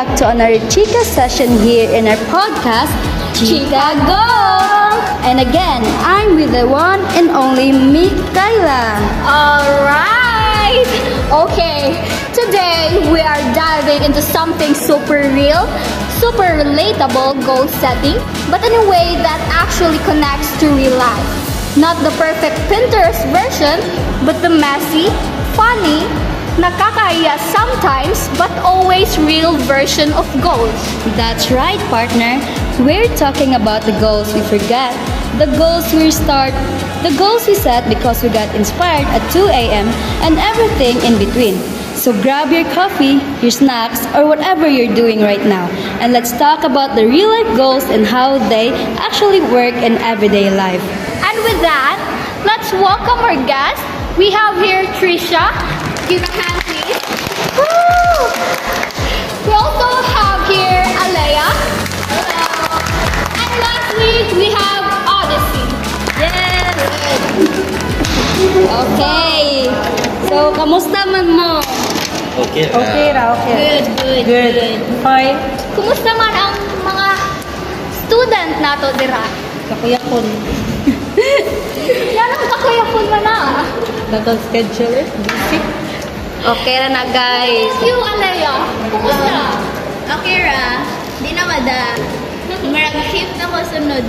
back to another Chica session here in our podcast, Chica Go! And again, I'm with the one and only Mikaela. Alright! Okay, today we are diving into something super real, super relatable goal setting, but in a way that actually connects to real life. Not the perfect Pinterest version, but the messy, funny, nakakahiya sometimes, but always real version of goals. That's right, partner. We're talking about the goals we forget, the goals we start, the goals we set because we got inspired at 2 a.m., and everything in between. So grab your coffee, your snacks, or whatever you're doing right now, and let's talk about the real life goals and how they actually work in everyday life. And with that, let's welcome our guest. We have here Trisha. Give a hand, please. Woo! We also have here Alea. Hello. And lastly, we have Odyssey. Yes! Okay. So, kamusta man mo? Okay. Okay. Good. Fine. Kumusta man ang mga student nato dira? Kakuyakon. Yan ang kakuyakon man na. Naka-schedule busy. Okay na guys. Thank you, Alea. Kumusta? Okay ra, di na mada. Marag-shift na ko sunod.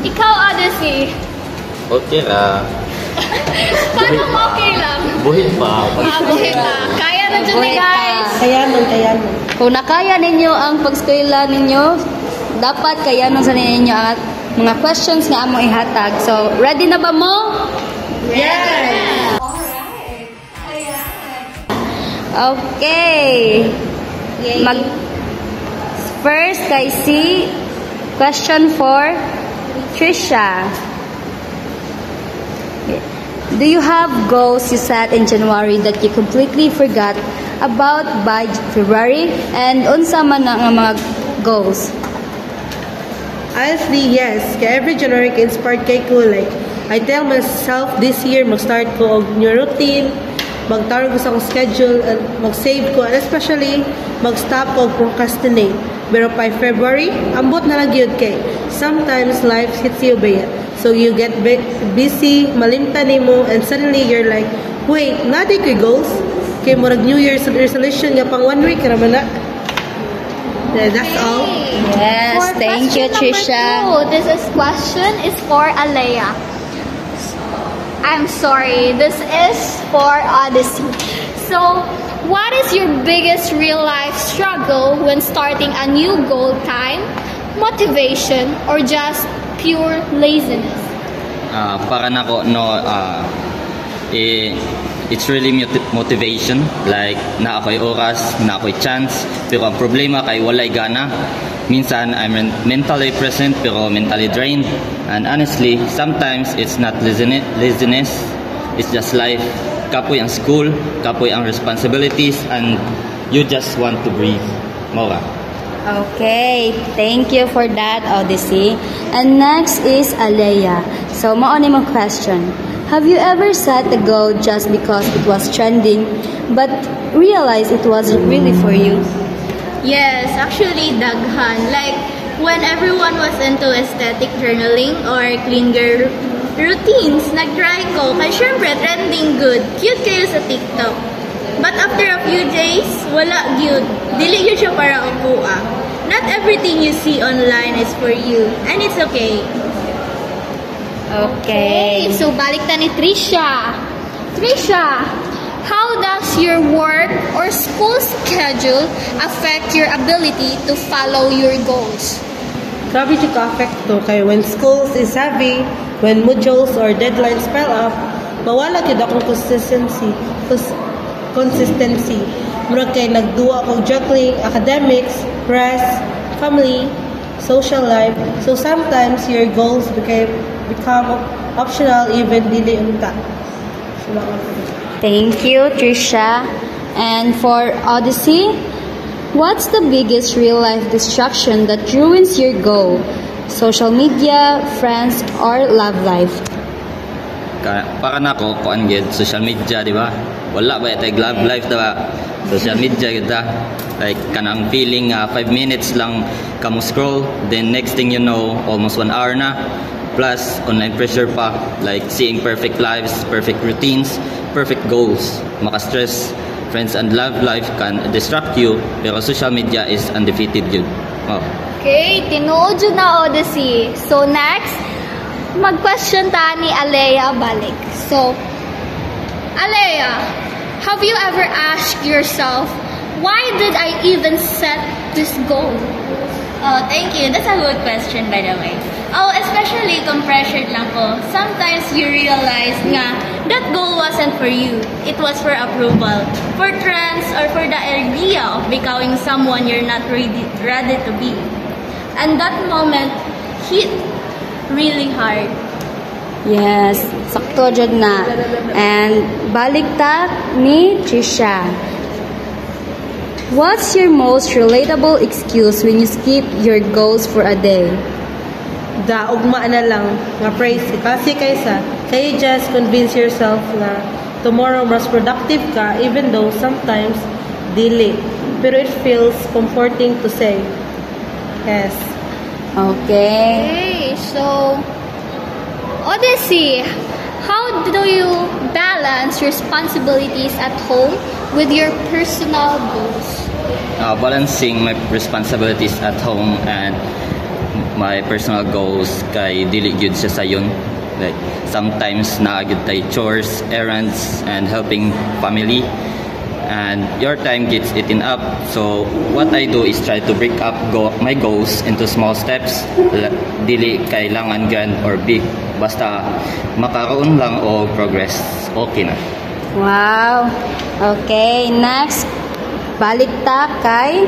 Ikaw, Odyssey. Okay ra. Paano okay lang? Buhit pa. Buhay pa. Kaya na dyan ni guys. Kayanon. Kung nakaya ninyo ang pag-eskwela ninyo, dapat kayanon sa ninyo ang mga questions nga among ihatag. So, ready na ba mo? Yeah! Okay. First, kay C, question for Trisha. Do you have goals you set in January that you completely forgot about by February? And unsa man ang mga goals? Honestly, yes. Kaya every January ka-inspired kay ko. Like, I tell myself this year, mag-start ko og new routine, magtarong ko sa akong schedule, and mag-save ko, and especially, mag-stop ko procrastinate. Pero by February, ambot na lang yun kay. Sometimes, life hits you ba yan? So, you get busy, malimtan mo, and suddenly, you're like, wait, natin ko goals? Kaya mo New Year's resolution nga pang 1 week, naman na. Yeah, that's all. Yes, For thank you, question Trisha. number 2, this question is for Alea. I'm sorry, this is for Odyssey. So, what is your biggest real life struggle when starting a new goal time, motivation, or just pure laziness? Para nako it's really motivation, like na ako'y oras, na ako'y chance, pero ang problema kay walay gana. Minsan I'm mentally present pero mentally drained, and honestly sometimes it's not laziness, it's just life. Kapoy ang school, kapoy ang responsibilities, and you just want to breathe. Mora. Okay, thank you for that, Odyssey. And next is Alea. So, mauni mo question. Have you ever set a goal just because it was trending, but realized it wasn't really for you? Yes, actually daghan. Like, when everyone was into aesthetic journaling or clean girl routines, nag-try ko. Kaya syempre, trending good. Cute kayo sa TikTok. But after a few days, wala good. Dili yun siya para ukuha. Not everything you see online is for you. And it's okay. Okay. So, balik na ni Trisha. Trisha, how does your work or school schedule affect your ability to follow your goals? Grabe siya ka-affect to. Kaya when schools is heavy, when modules or deadlines pile up, mawala yun akong consistency. Murag kay nagduwa akong juggling, academics, rest, family, social life. So sometimes your goals become optional even dili unta. Thank you, Trisha. And for Odyssey, what's the biggest real-life distraction that ruins your goal? Social media, friends, or love life? para nako kuan gyud social media, di ba? Wala ba tay love life diba? Social media gyud ta. Like kanang feeling 5 minutes lang kamo scroll, then next thing you know almost 1 hour na. Plus online pressure pa, like seeing perfect lives, perfect routines, perfect goals. Maka-stress. Friends and love life can distract you, pero social media is undefeated yun. Oh. Okay, tinuod yun na Odyssey. So next, mag-question ta ni Alea balik. So, Alea, have you ever asked yourself, why did I even set this goal? Oh, thank you. That's a good question, by the way. Oh, especially kung pressured lang ko. Sometimes you realize nga that goal wasn't for you. It was for approval, for trends, or for the idea of becoming someone you're not ready to be. And that moment hit really hard. Yes, sakto jud na. And balik ta ni Trisha. What's your most relatable excuse when you skip your goals for a day? Ugma na lang nga praise kasi kaysa kaya just convince yourself na tomorrow mas productive ka even though sometimes delay, pero it feels comforting to say yes. Okay. Okay, so Odyssey, how do you balance responsibilities at home with your personal goals? Balancing my responsibilities at home and my personal goals kay dili gyud siya sayon. Like sometimes naagid tay chores, errands, and helping family, and your time gets eaten up. So what I do is try to break up my goals into small steps. Dili kailangan grand or big, basta makaroon lang o progress, okay na. Wow. Okay, next. Balik ta kay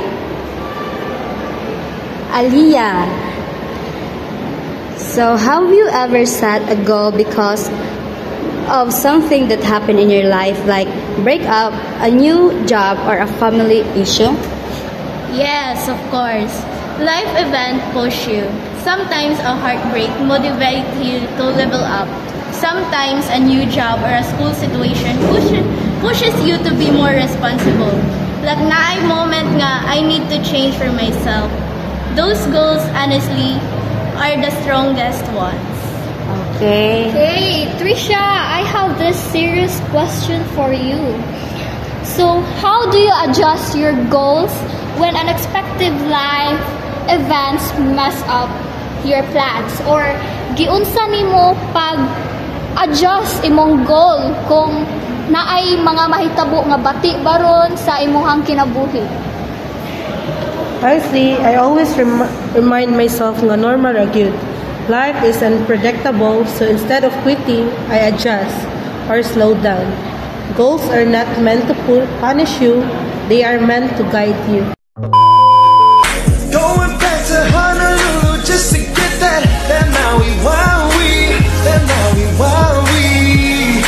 Aliyah. So, have you ever set a goal because of something that happened in your life, like break up, a new job, or a family issue? Yes, of course. Life event push you. Sometimes a heartbreak motivates you to level up. Sometimes a new job or a school situation pushes you to be more responsible. Like na moment nga I need to change for myself. Those goals honestly are the strongest ones. Okay. Okay, Trisha, I have this serious question for you. So, how do you adjust your goals when unexpected life events mess up your plans? Or giunsa nimo pag adjust imong goal kung naay mga mahitabo nga bati baron sa imong kinabuhi? Honestly, I always remind myself nga normal ra gyud. Life is unpredictable, so instead of quitting, I adjust or slow down. Goals are not meant to punish you, they are meant to guide you. Going back to Honolulu just to get that Maui Wowie, that Maui Wowie.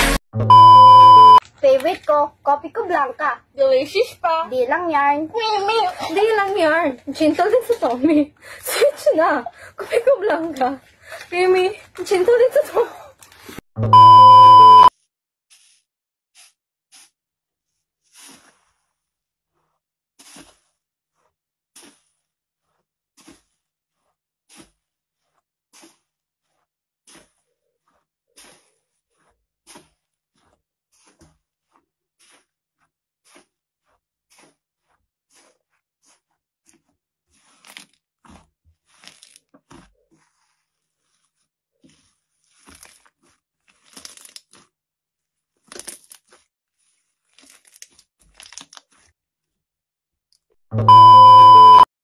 Favorite ko, kopi ko blanca. Delicious pa. Di lang yarn. Di lang yarn. Gentle din sa Tommy. Switch na. Kopi ko blanca. Mimi, gentle din sa Tommy.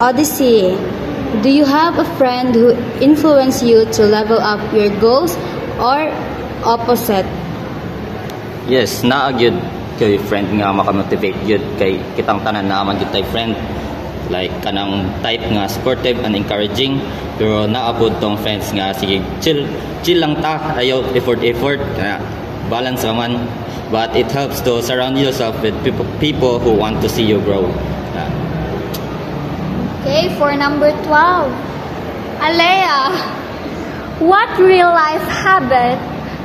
Odyssey, do you have a friend who influenced you to level up your goals or opposite? Yes, naa gyud kay friend nga makamotivate gyud kay kitang tanan naman gyud tay friend. Like kanang type nga supportive and encouraging, pero naapod tong friends nga sige chill lang ta, ayaw effort balance raman, but it helps to surround yourself with people who want to see you grow. Okay, for number 12. Alea, what real life habit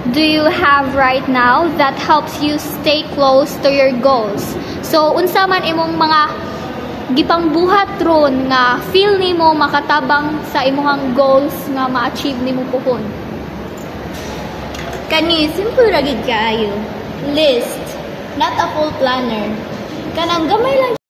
do you have right now that helps you stay close to your goals? So, unsa man imong mga gipang buhat ron nga feel nimo makatabang sa imong goals nga ma-achieve nimo pohon? Kani, simple ra gid kaayo. List, not a full planner. Kanang gamay lang